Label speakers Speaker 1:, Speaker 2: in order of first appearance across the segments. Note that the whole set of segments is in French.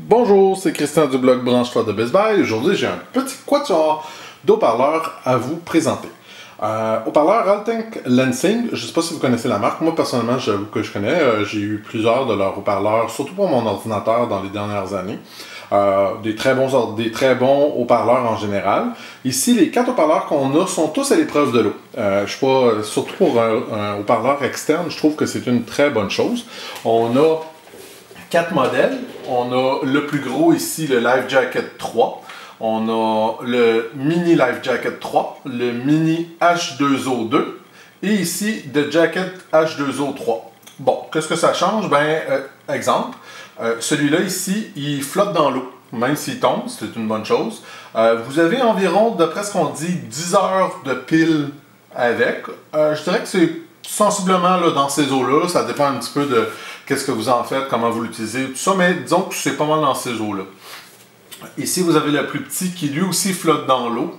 Speaker 1: Bonjour, c'est Christian du blog Branche-toi de Best Buy. Aujourd'hui, j'ai un petit quatuor d'haut-parleurs à vous présenter. Haut-parleur Altec Lansing, je ne sais pas si vous connaissez la marque. Moi, personnellement, j'avoue que je connais. J'ai eu plusieurs de leurs haut-parleurs, surtout pour mon ordinateur dans les dernières années. Des très bons haut-parleurs en général. Ici, les 4 haut-parleurs qu'on a sont tous à l'épreuve de l'eau. Je suis pas, surtout pour un haut-parleur externe, je trouve que c'est une très bonne chose. On a 4 modèles. On a le plus gros ici, le Life Jacket 3. On a le Mini Life Jacket 3, le Mini H2O 2 et ici, le Jacket H2O 3. Bon, qu'est-ce que ça change? Exemple, celui-là ici, il flotte dans l'eau. Même s'il tombe, c'est une bonne chose. Vous avez environ, d'après ce qu'on dit, 10 heures de pile avec. Je dirais que c'est sensiblement là, dans ces eaux-là. Ça dépend un petit peu de qu'est-ce que vous en faites, comment vous l'utilisez, tout ça. Mais disons que c'est pas mal dans ces eaux-là. Ici, vous avez le plus petit qui lui aussi flotte dans l'eau.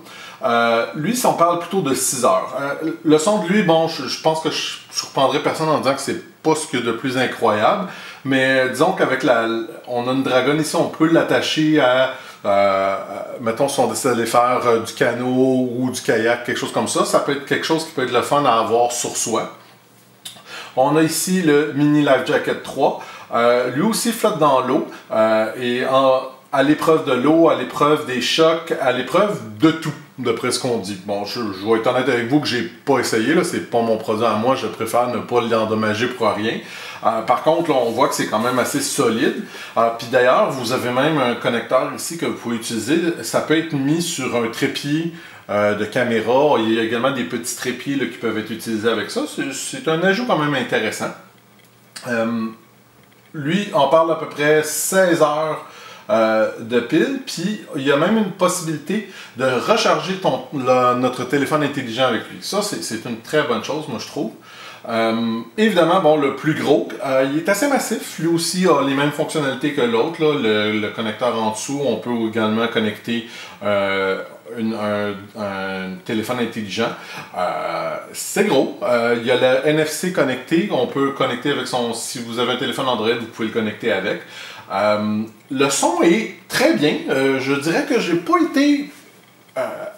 Speaker 1: Lui, si on parle plutôt de 6 heures. Le son de lui, bon, je pense que je surprendrai personne en disant que c'est pas ce qu'il y a de plus incroyable. Mais disons qu'avec on a une dragonne ici, on peut l'attacher à, mettons, si on décide d'aller faire du canot ou du kayak, quelque chose comme ça. Ça peut être quelque chose qui peut être le fun à avoir sur soi. On a ici le Mini Life Jacket 3. Lui aussi flotte dans l'eau à l'épreuve de l'eau, à l'épreuve des chocs, à l'épreuve de tout, d'après ce qu'on dit. Bon, je vais être honnête avec vous que j'ai pas essayé, là, c'est pas mon produit à moi, je préfère ne pas l'endommager pour rien. Par contre, là, on voit que c'est quand même assez solide. Puis d'ailleurs, vous avez même un connecteur ici que vous pouvez utiliser. Ça peut être mis sur un trépied de caméra. Il y a également des petits trépieds là, qui peuvent être utilisés avec ça. C'est un ajout quand même intéressant. Lui, on parle à peu près 16 heures de pile, puis il y a même une possibilité de recharger notre téléphone intelligent avec lui. Ça, c'est une très bonne chose, moi je trouve. Évidemment, bon, le plus gros, il est assez massif. Lui aussi a les mêmes fonctionnalités que l'autre. Le connecteur en dessous, on peut également connecter un téléphone intelligent. C'est gros. Il y a le NFC connecté. On peut connecter avec si vous avez un téléphone Android, vous pouvez le connecter avec. Le son est très bien. Je dirais que j'ai pas été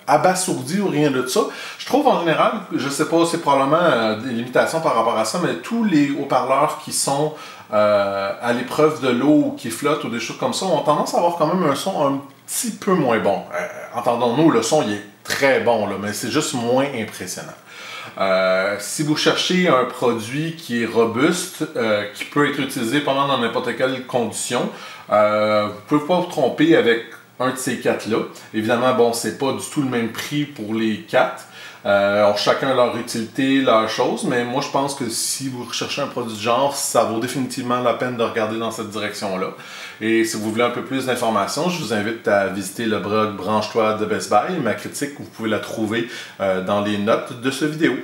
Speaker 1: abasourdi ou rien de ça. Je trouve en général, je sais pas, c'est probablement des limitations par rapport à ça, mais tous les haut-parleurs qui sont à l'épreuve de l'eau ou qui flottent ou des choses comme ça ont tendance à avoir quand même un son un petit peu moins bon. Entendons-nous, le son il est très bon, là, mais c'est juste moins impressionnant. Si vous cherchez un produit qui est robuste, qui peut être utilisé pendant dans n'importe quelle condition, vous ne pouvez pas vous tromper avec un de ces 4-là. Évidemment, bon, c'est pas du tout le même prix pour les 4. Chacun leur utilité, leur chose, mais moi je pense que si vous recherchez un produit du genre, ça vaut définitivement la peine de regarder dans cette direction-là. Et si vous voulez un peu plus d'informations, je vous invite à visiter le blog Branche-toi de Best Buy. Ma critique, vous pouvez la trouver dans les notes de cette vidéo.